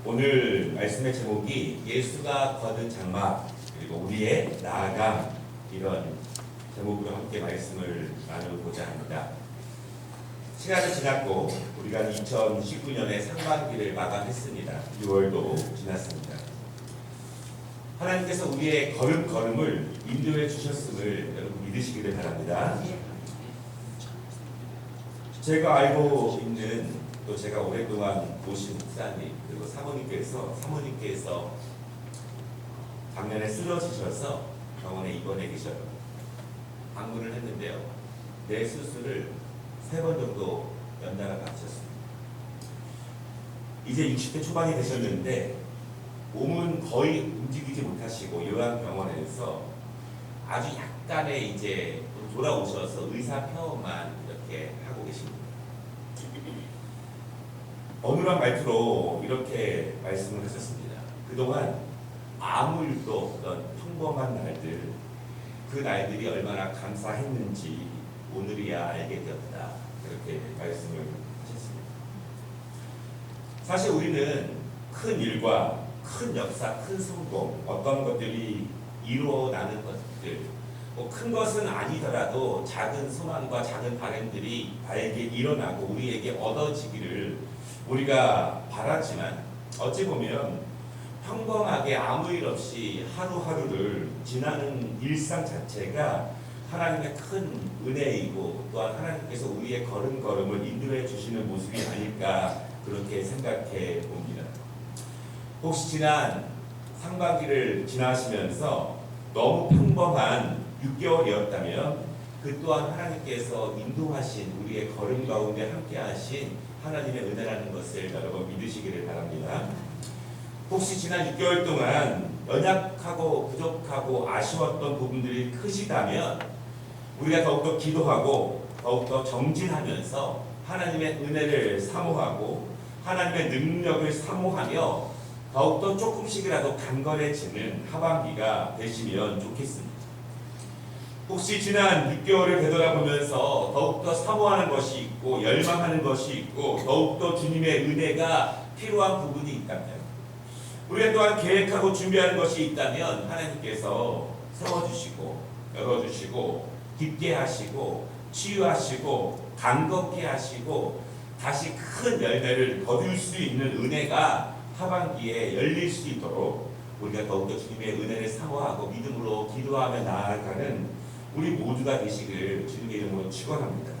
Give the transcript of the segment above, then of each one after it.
오늘 말씀의 제목이 예수가 거둔 장막 그리고 우리의 나아감, 이런 제목으로 함께 말씀을 나누고자 합니다. 시간이 지났고 우리가 2019년의 상반기를 마감했습니다. 6월도 지났습니다. 하나님께서 우리의 걸음걸음을 인도해 주셨음을 여러분 믿으시기를 바랍니다. 제가 알고 있는, 또 제가 오랫동안 모신 목사님 그리고 사모님께서 작년에 쓰러지셔서 병원에 입원해 계셔요. 방문을 했는데요, 뇌 수술을 3번 정도 연달아 마쳤습니다. 이제 60대 초반이 되셨는데 몸은 거의 움직이지 못하시고 요양병원에서 아주 약간의 이제 돌아오셔서 의사 폐원만 이렇게 하고 계십니다. 어눌한 말투로 이렇게 말씀을 하셨습니다. 그동안 아무 일도 없던 평범한 날들, 그 날들이 얼마나 감사했는지 오늘이야 알게 되었다, 그렇게 말씀을 하셨습니다. 사실 우리는 큰 일과 큰 역사, 큰 성공, 어떤 것들이 이루어나는 것들, 큰 것은 아니더라도 작은 소망과 작은 바람들이 나에게 일어나고 우리에게 얻어지기를 우리가 바라지만, 어찌 보면 평범하게 아무 일 없이 하루하루를 지나는 일상 자체가 하나님의 큰 은혜이고, 또한 하나님께서 우리의 걸음걸음을 인도해 주시는 모습이 아닐까, 그렇게 생각해 봅니다. 혹시 지난 상반기를 지나시면서 너무 평범한 6개월이었다면 그 또한 하나님께서 인도하신, 우리의 걸음 가운데 함께 하신 하나님의 은혜라는 것을 여러분 믿으시기를 바랍니다. 혹시 지난 6개월 동안 연약하고 부족하고 아쉬웠던 부분들이 크시다면 우리가 더욱더 기도하고 더욱더 정진하면서 하나님의 은혜를 사모하고 하나님의 능력을 사모하며 더욱더 조금씩이라도 강건해지는 하반기가 되시면 좋겠습니다. 혹시 지난 6개월을 되돌아보면서 더욱더 사모하는 것이 있고 열망하는 것이 있고 더욱더 주님의 은혜가 필요한 부분이 있다면, 우리가 또한 계획하고 준비하는 것이 있다면 하나님께서 세워주시고 열어주시고 깊게 하시고 치유하시고 강건케 하시고 다시 큰 열매를 거둘 수 있는 은혜가 하반기에 열릴 수 있도록 우리가 더욱더 주님의 은혜를 사모하고 믿음으로 기도하며 나아가는 우리 모두가 되시기를 주님의 이름으로 축원합니다.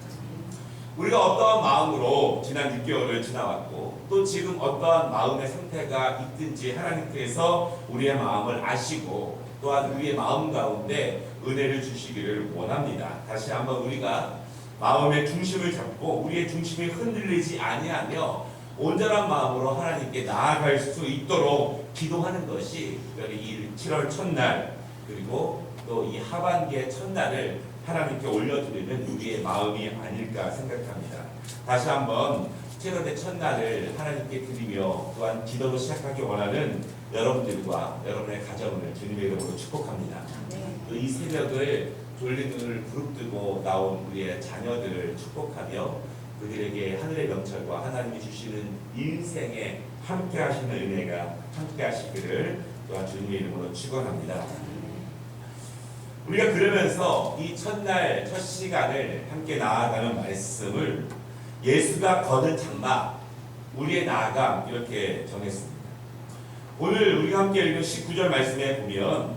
우리가 어떠한 마음으로 지난 6개월을 지나왔고 또 지금 어떠한 마음의 상태가 있든지 하나님께서 우리의 마음을 아시고 또한 우리의 마음 가운데 은혜를 주시기를 원합니다. 다시 한번 우리가 마음의 중심을 잡고 우리의 중심이 흔들리지 아니하며 온전한 마음으로 하나님께 나아갈 수 있도록 기도하는 것이 특별히 이 7월 첫날 그리고 또 이 하반기의 첫날을 하나님께 올려드리는 우리의 마음이 아닐까 생각합니다. 다시 한번 7월의 첫날을 하나님께 드리며 또한 기도로 시작하기 원하는 여러분들과 여러분의 가정을 주님의 이름으로 축복합니다. 또 이 새벽을 졸린 눈을 부릅뜨고 나온 우리의 자녀들을 축복하며 그들에게 하늘의 명철과 하나님이 주시는 인생에 함께 하시는 은혜가 함께 하시기를 또한 주님의 이름으로 축원합니다. 우리가 그러면서 이 첫날 첫 시간을 함께 나아가는 말씀을 예수가 거둔 장막, 우리의 나아감, 이렇게 정했습니다. 오늘 우리가 함께 읽은 19절 말씀에 보면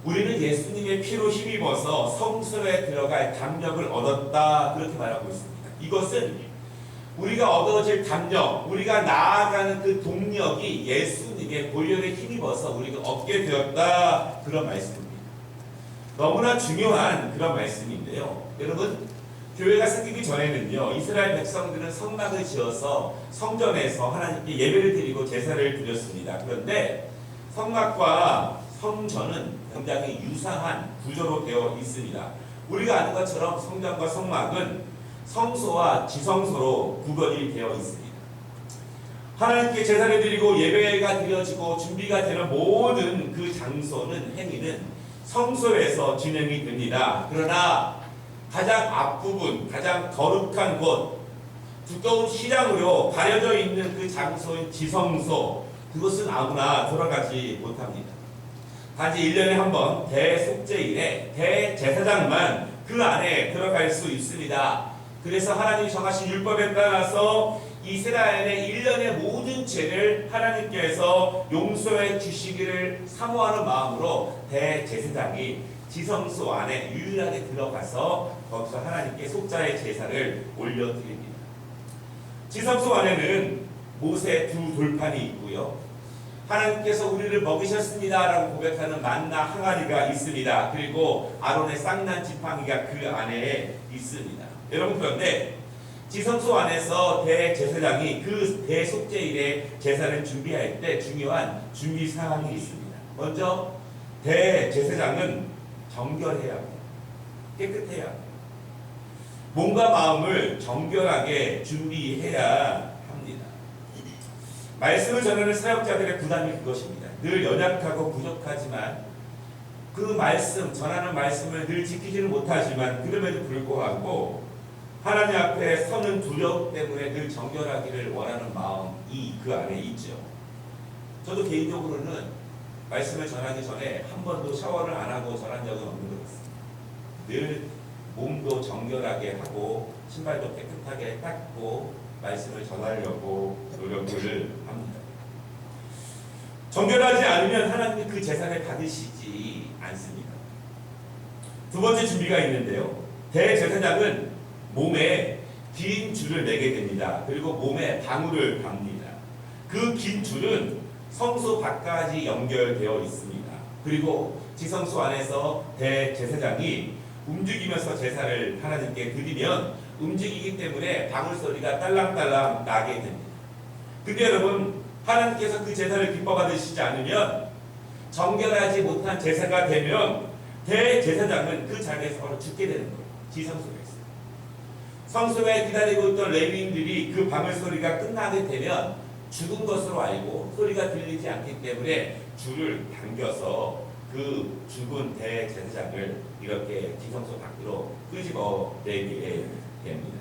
우리는 예수님의 피로 힘입어서 성소에 들어갈 담력을 얻었다, 그렇게 말하고 있습니다. 이것은 우리가 얻어질 담력, 우리가 나아가는 그 동력이 예수님의 보혈에 힘입어서 우리가 얻게 되었다, 그런 말씀입니다. 너무나 중요한 그런 말씀인데요. 여러분, 교회가 생기기 전에는요, 이스라엘 백성들은 성막을 지어서 성전에서 하나님께 예배를 드리고 제사를 드렸습니다. 그런데 성막과 성전은 굉장히 유사한 구조로 되어 있습니다. 우리가 아는 것처럼 성전과 성막은 성소와 지성소로 구별이 되어 있습니다. 하나님께 제사를 드리고 예배가 드려지고 준비가 되는 모든 그 장소는, 행위는 성소에서 진행이 됩니다. 그러나 가장 앞부분, 가장 거룩한 곳, 두꺼운 시장으로 가려져 있는 그 장소인 지성소, 그것은 아무나 돌아가지 못합니다. 단지 1년에 한 번 대속죄일에 대제사장만 그 안에 들어갈 수 있습니다. 그래서 하나님이 정하신 율법에 따라서 이스라엘의 1년의 모든 죄를 하나님께서 용서해 주시기를 사모하는 마음으로 대제사장이 지성소 안에 유일하게 들어가서 거기서 하나님께 속죄의 제사를 올려드립니다. 지성소 안에는 모세 두 돌판이 있고요. 하나님께서 우리를 먹이셨습니다 라고 고백하는 만나 항아리가 있습니다. 그리고 아론의 쌍난 지팡이가 그 안에 있습니다. 여러분, 그런데 지성소 안에서 대제사장이 그 대속죄일에 제사를 준비할 때 중요한 준비 사항이 있습니다. 먼저 대제사장은 정결해야 합니다. 깨끗해야 합니다. 몸과 마음을 정결하게 준비해야 합니다. 말씀을 전하는 사역자들의 부담이 그것입니다. 늘 연약하고 부족하지만 그 말씀, 전하는 말씀을 늘 지키지는 못하지만 그럼에도 불구하고 하나님 앞에 서는 두려움 때문에 늘 정결하기를 원하는 마음이 그 안에 있죠. 저도 개인적으로는 말씀을 전하기 전에 한 번도 샤워를 안 하고 전한 적은 없는 것 같습니다. 늘 몸도 정결하게 하고 신발도 깨끗하게 닦고 말씀을 전하려고 노력을 합니다. 정결하지 않으면 하나님이 그 제사를 받으시지 않습니다. 두 번째 준비가 있는데요. 대제사장은 몸에 긴 줄을 매게 됩니다. 그리고 몸에 방울을 갑니다. 그 긴 줄은 성소 밖까지 연결되어 있습니다. 그리고 지성소 안에서 대제사장이 움직이면서 제사를 하나님께 드리면 움직이기 때문에 방울 소리가 딸랑딸랑 나게 됩니다. 근데 여러분, 하나님께서 그 제사를 기뻐 받으시지 않으면, 정결하지 못한 제사가 되면 대제사장은 그 자리에서 바로 죽게 되는 거예요. 지성소에 있어요. 성소에 기다리고 있던 레위인들이 그 방울 소리가 끝나게 되면 죽은 것으로 알고 소리가 들리지 않기 때문에 줄을 당겨서 그 죽은 대제사장을 이렇게 지성소 밖으로 끄집어내게 됩니다.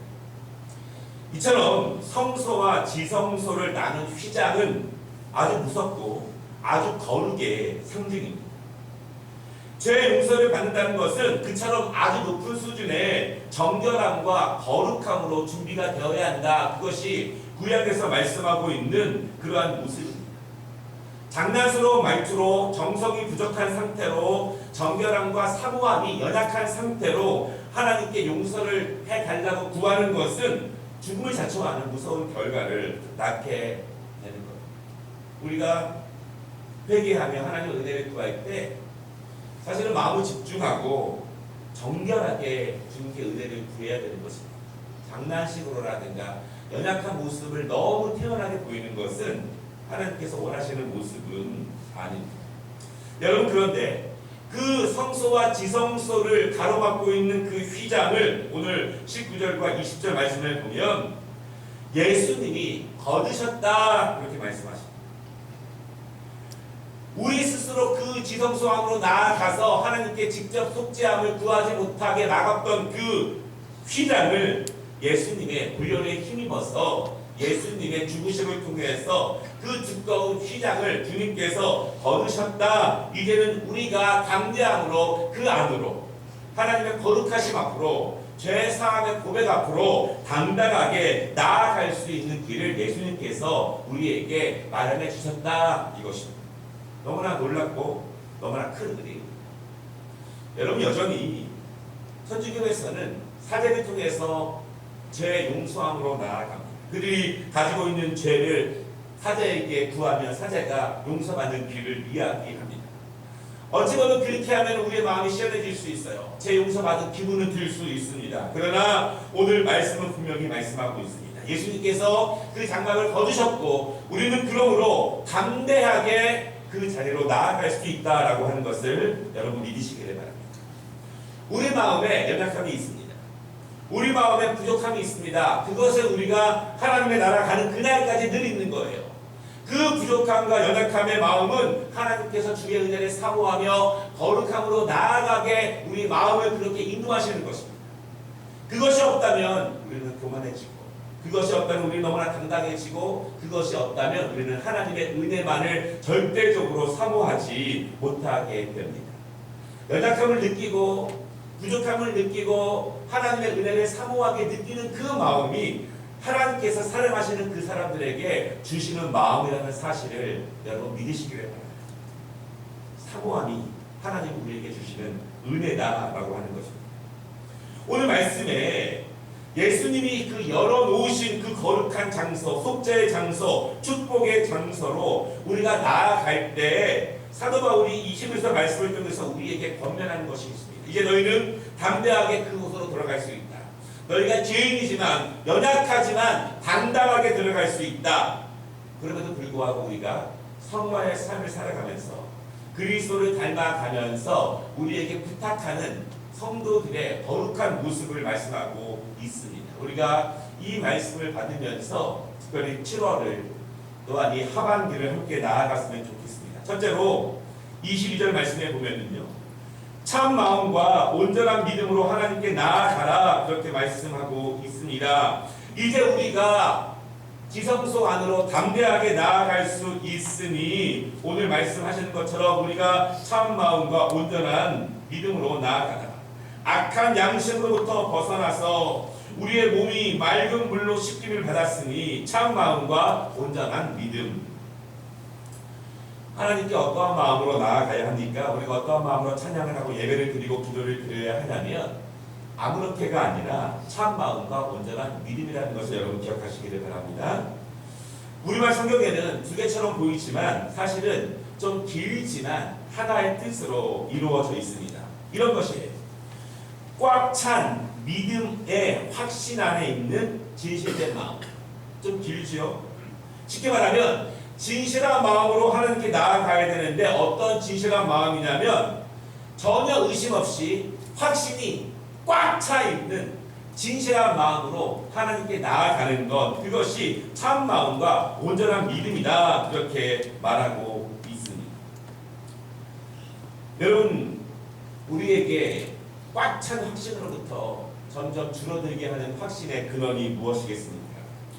이처럼 성소와 지성소를 나눈 휘장은 아주 무섭고 아주 거룩의 상징입니다. 죄 용서를 받는다는 것은 그처럼 아주 높은 수준의 정결함과 거룩함으로 준비가 되어야 한다. 그것이 구약에서 말씀하고 있는 그러한 모습입니다. 장난스러운 말투로 정성이 부족한 상태로 정결함과 사모함이 연약한 상태로 하나님께 용서를 해달라고 구하는 것은 죽음을 자초하는 무서운 결과를 낳게 되는 겁니다. 우리가 회개하며 하나님의 은혜를 구할 때 사실은 마음을 집중하고 정결하게 주님께 은혜를 구해야 되는 것입니다. 장난식으로라든가 연약한 모습을 너무 태연하게 보이는 것은 하나님께서 원하시는 모습은 아닙니다. 여러분, 그런데 그 성소와 지성소를 가로막고 있는 그 휘장을 오늘 19절과 20절 말씀을 보면 예수님이 거두셨다 이렇게 말씀하십니다. 우리 스스로 그 지성소 안으로 나아가서 하나님께 직접 속죄함을 구하지 못하게 막았던 그 휘장을 예수님의 불륜에 힘입어서 예수님의 죽으심을 통해서 그 두꺼운 휘장을 주님께서 거두셨다. 이제는 우리가 담대함으로 그 안으로 하나님의 거룩하심 앞으로 죄사함의 고백 앞으로 당당하게 나아갈 수 있는 길을 예수님께서 우리에게 마련해 주셨다. 이것입니다. 너무나 놀랍고 너무나 큰 은혜입니다. 여러분, 여전히 천주교에서는 사제를 통해서 죄 용서함으로 나아갑니다. 그들이 가지고 있는 죄를 사제에게 구하면 사제가 용서받는 길을 이야기합니다. 어찌 보면 그렇게 하면 우리의 마음이 시원해질 수 있어요. 죄 용서받은 기분은 들 수 있습니다. 그러나 오늘 말씀은 분명히 말씀하고 있습니다. 예수님께서 그 장막을 거두셨고 우리는 그러므로 담대하게 그 자리로 나아갈 수 있다라고 하는 것을 여러분 믿으시기를 바랍니다. 우리 마음에 연약함이 있습니다. 우리 마음에 부족함이 있습니다. 그것을 우리가 하나님의 나라 가는 그날까지 늘 있는 거예요. 그 부족함과 연약함의 마음은 하나님께서 주의 은혜를 사모하며 거룩함으로 나아가게 우리 마음을 그렇게 인도하시는 것입니다. 그것이 없다면 우리는 교만해지고 그것이 없다면 우리는 너무나 당당해지고, 그것이 없다면 우리는 하나님의 은혜만을 절대적으로 사모하지 못하게 됩니다. 연약함을 느끼고 부족함을 느끼고 하나님의 은혜를 사모하게 느끼는 그 마음이 하나님께서 사랑하시는 그 사람들에게 주시는 마음이라는 사실을 여러분 믿으시기를 바랍니다. 사모함이 하나님 우리에게 주시는 은혜다라고 하는 것입니다. 오늘 말씀에 예수님이 그 열어놓으신 그 거룩한 장소, 속죄의 장소, 축복의 장소로 우리가 나아갈 때 사도 바울이 21절 말씀을 통해서 우리에게 권면하는 것이 있습니다. 이제 너희는 담대하게 그곳으로 들어갈 수 있다. 너희가 죄인이지만, 연약하지만 당당하게 들어갈 수 있다. 그럼에도 불구하고 우리가 성화의 삶을 살아가면서 그리스도를 닮아가면서 우리에게 부탁하는 성도들의 거룩한 모습을 말씀하고 있습니다. 우리가 이 말씀을 받으면서 특별히 7월을 또한 이 하반기를 함께 나아갔으면 좋겠습니다. 첫째로 22절 말씀에 보면은요, 참 마음과 온전한 믿음으로 하나님께 나아가라, 그렇게 말씀하고 있습니다. 이제 우리가 지성소 안으로 담대하게 나아갈 수 있으니 오늘 말씀하시는 것처럼 우리가 참 마음과 온전한 믿음으로 나아가라. 악한 양심으로부터 벗어나서 우리의 몸이 맑은 물로 씻김을 받았으니 참 마음과 온전한 믿음. 하나님께 어떠한 마음으로 나아가야 합니까? 우리가 어떠한 마음으로 찬양을 하고 예배를 드리고 기도를 드려야 하냐면 아무렇게가 아니라 참 마음과 온전한 믿음이라는 것을 여러분 기억하시기를 바랍니다. 우리말 성경에는 두 개처럼 보이지만 사실은 좀 길지만 하나의 뜻으로 이루어져 있습니다. 이런 것이에요. 꽉 찬 믿음의 확신 안에 있는 진실된 마음. 좀 길지요? 쉽게 말하면 진실한 마음으로 하나님께 나아가야 되는데 어떤 진실한 마음이냐면 전혀 의심 없이 확신이 꽉 차 있는 진실한 마음으로 하나님께 나아가는 것, 그것이 참 마음과 온전한 믿음이다, 그렇게 말하고 있습니다. 여러분, 우리에게 꽉 찬 확신으로부터 점점 줄어들게 하는 확신의 근원이 무엇이겠습니까?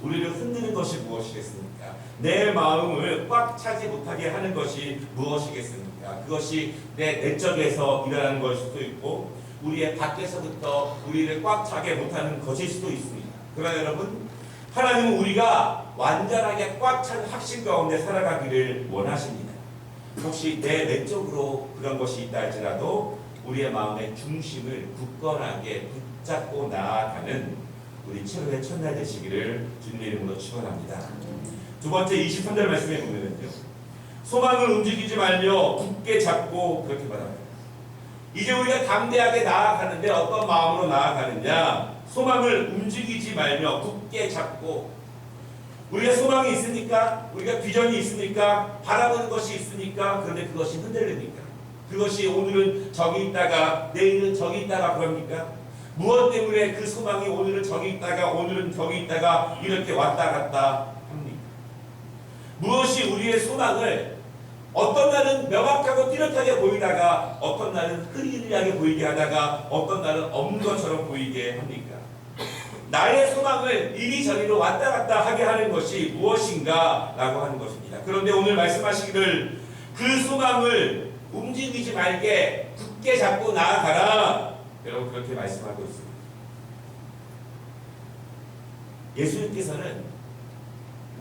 우리를 흔드는 것이 무엇이겠습니까? 내 마음을 꽉 차지 못하게 하는 것이 무엇이겠습니까? 그것이 내 내적에서 일어나는 것일 수도 있고 우리의 밖에서부터 우리를 꽉 차게 못하는 것일 수도 있습니다. 그러나 여러분, 하나님은 우리가 완전하게 꽉 찬 확신 가운데 살아가기를 원하십니다. 혹시 내 내적으로 그런 것이 있다 할지라도 우리의 마음의 중심을 굳건하게 붙잡고 나아가는 우리 7월의 첫날 되시기를 주님의 이름으로 축원합니다. 두 번째 23절 말씀에 보면은요, 소망을 움직이지 말며 굳게 잡고, 그렇게 말합니다. 이제 우리가 담대하게 나아가는데 어떤 마음으로 나아가느냐? 소망을 움직이지 말며 굳게 잡고. 우리가 소망이 있습니까? 우리가 비전이 있습니까? 바라보는 것이 있습니까? 그런데 그것이 흔들립니까? 그것이 오늘은 저기 있다가 내일은 저기 있다가 그럽니까? 무엇 때문에 그 소망이 오늘은 저기 있다가 오늘은 저기 있다가 이렇게 왔다 갔다 합니까? 무엇이 우리의 소망을 어떤 날은 명확하고 뚜렷하게 보이다가 어떤 날은 흐리흐리하게 보이게 하다가 어떤 날은 없는 것처럼 보이게 합니까? 나의 소망을 이리저리로 왔다 갔다 하게 하는 것이 무엇인가 라고 하는 것입니다. 그런데 오늘 말씀하시기를 그 소망을 움직이지 말게 굳게 잡고 나아가라, 여러분 그렇게 말씀하고 있습니다. 예수님께서는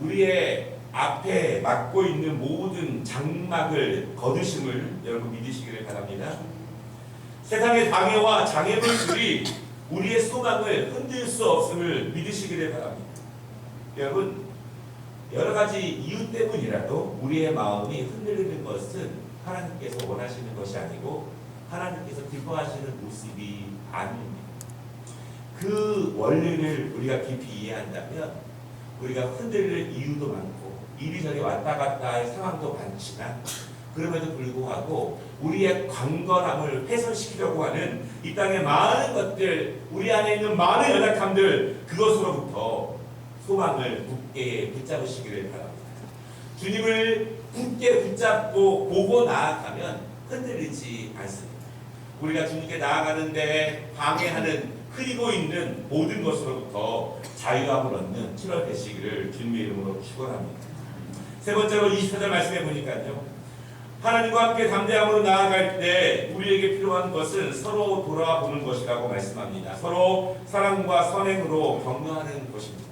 우리의 앞에 막고 있는 모든 장막을 거두심을 여러분 믿으시기를 바랍니다. 세상의 방해와 장애물들이 우리의 소망을 흔들 수 없음을 믿으시기를 바랍니다. 여러분, 여러 가지 이유 때문이라도 우리의 마음이 흔들리는 것은 하나님께서 원하시는 것이 아니고 하나님께서 기뻐하시는 모습이 아닙니다. 그 원리를 우리가 깊이 이해한다면 우리가 흔들릴 이유도 많고 이리저리 왔다 갔다 할 상황도 많지만 그럼에도 불구하고 우리의 강건함을 훼손시키려고 하는 이 땅의 많은 것들, 우리 안에 있는 많은 연약함들, 그것으로부터 소망을 굳게 붙잡으시기를 바랍니다. 주님을 굳게 붙잡고 보고 나아가면 흔들리지 않습니다. 우리가 주님께 나아가는데 방해하는 흐리고 있는 모든 것으로부터 자유함을 얻는 7월 되시기를 주님의 이름으로 축원합니다. 세 번째로 24절 말씀해 보니까요. 하나님과 함께 담대함으로 나아갈 때 우리에게 필요한 것은 서로 돌아보는 것이라고 말씀합니다. 서로 사랑과 선행으로 격려하는 것입니다.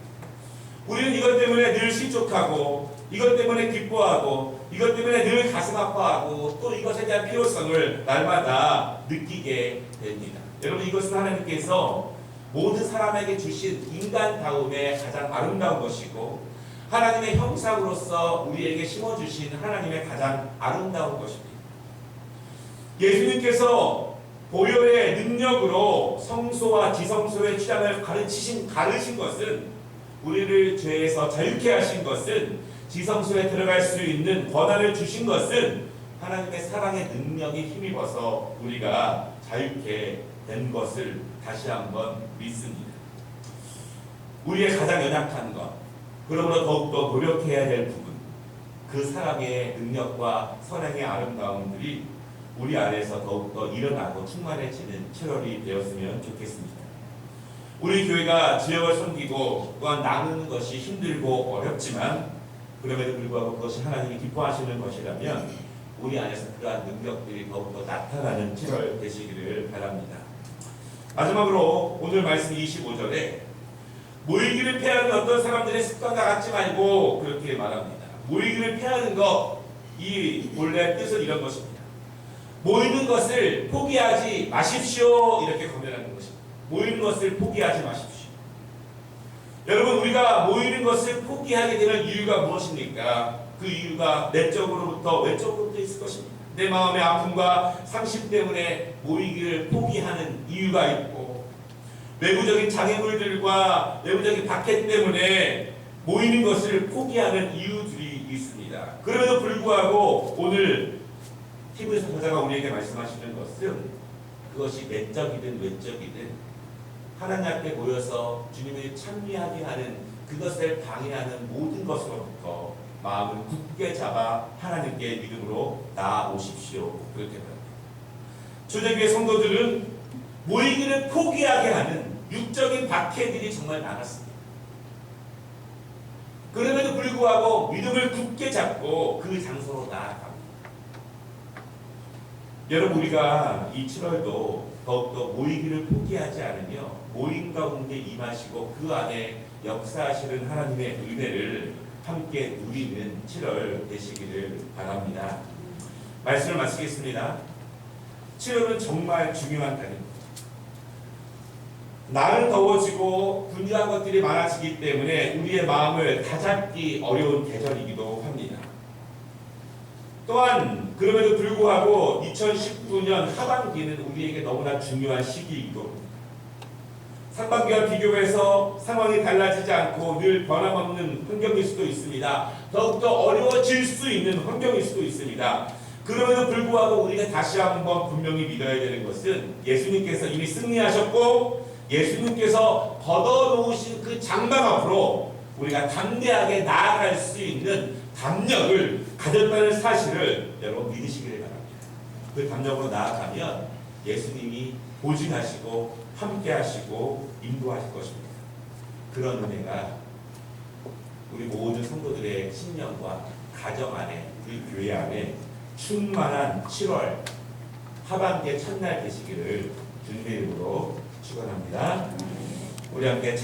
우리는 이것 때문에 늘 실족하고 이것 때문에 기뻐하고 이것 때문에 늘 가슴 아파하고 또 이것에 대한 필요성을 날마다 느끼게 됩니다. 여러분, 이것은 하나님께서 모든 사람에게 주신 인간다움의 가장 아름다운 것이고 하나님의 형상으로서 우리에게 심어주신 하나님의 가장 아름다운 것입니다. 예수님께서 보혈의 능력으로 성소와 지성소의 취향을 가르신 것은, 우리를 죄에서 자유케 하신 것은, 지성소에 들어갈 수 있는 권한을 주신 것은 하나님의 사랑의 능력이 힘입어서 우리가 자유케 된 것을 다시 한번 믿습니다. 우리의 가장 연약한 것, 그러므로 더욱더 노력해야 될 부분, 그 사랑의 능력과 선행의 아름다움들이 우리 안에서 더욱더 일어나고 충만해지는 7월이 되었으면 좋겠습니다. 우리 교회가 지역을 섬기고 또한 나누는 것이 힘들고 어렵지만 그럼에도 불구하고 그것이 하나님이 기뻐하시는 것이라면 우리 안에서 그러한 능력들이 더욱더 나타나는 7월 되시기를 바랍니다. 마지막으로 오늘 말씀 25절에 모이기를 피하는 어떤 사람들의 습관과 같지 말고 그렇게 말합니다. 모이기를 피하는 것, 이 본래 뜻은 이런 것입니다. 모이는 것을 포기하지 마십시오, 이렇게 권면하는 것입니다. 모이는 것을 포기하지 마십시오. 여러분, 우리가 모이는 것을 포기하게 되는 이유가 무엇입니까? 그 이유가 내적으로부터 외적으로부터 있을 것입니다. 내 마음의 아픔과 상심 때문에 모이기를 포기하는 이유가 있고, 외부적인 장애물들과 외부적인 박해 때문에 모이는 것을 포기하는 이유들이 있습니다. 그럼에도 불구하고 오늘 히브리서 저자가 우리에게 말씀하시는 것은 그것이 내적이든 외적이든 하나님 앞에 모여서 주님을 찬미하게 하는 그것을 방해하는 모든 것으로부터 마음을 굳게 잡아 하나님께 믿음으로 나아오십시오. 그렇게 말합니다. 초대교회 성도들은 모이기를 포기하게 하는 육적인 박해들이 정말 많았습니다. 그럼에도 불구하고 믿음을 굳게 잡고 그 장소로 나아갑니다. 여러분, 우리가 이 7월도 더욱더 모이기를 포기하지 않으며 모임 가운데 임하시고 그 안에 역사하시는 하나님의 은혜를 함께 누리는 7월 되시기를 바랍니다. 말씀을 마치겠습니다. 7월은 정말 중요한 달입니다. 날은 더워지고 분주한 것들이 많아지기 때문에 우리의 마음을 다잡기 어려운 계절이기도 합니다. 또한 그럼에도 불구하고 2019년 하반기는 우리에게 너무나 중요한 시기이기도 합니다. 상반기와 비교해서 상황이 달라지지 않고 늘 변함없는 환경일 수도 있습니다. 더욱더 어려워질 수 있는 환경일 수도 있습니다. 그럼에도 불구하고 우리가 다시 한번 분명히 믿어야 되는 것은 예수님께서 이미 승리하셨고 예수님께서 걷어놓으신 그 장막 앞으로 우리가 담대하게 나아갈 수 있는 담력을 가졌다는 사실을 여러분 믿으시기를 바랍니다. 그 담력으로 나아가면 예수님이 보증하시고 함께하시고 인도하실 것입니다. 그런 은혜가 우리 모든 성도들의 신령과 가정 안에, 우리 교회 안에 충만한 7월 하반기의 첫날 되시기를 주님의 이름으로 축원합니다. 우리 함께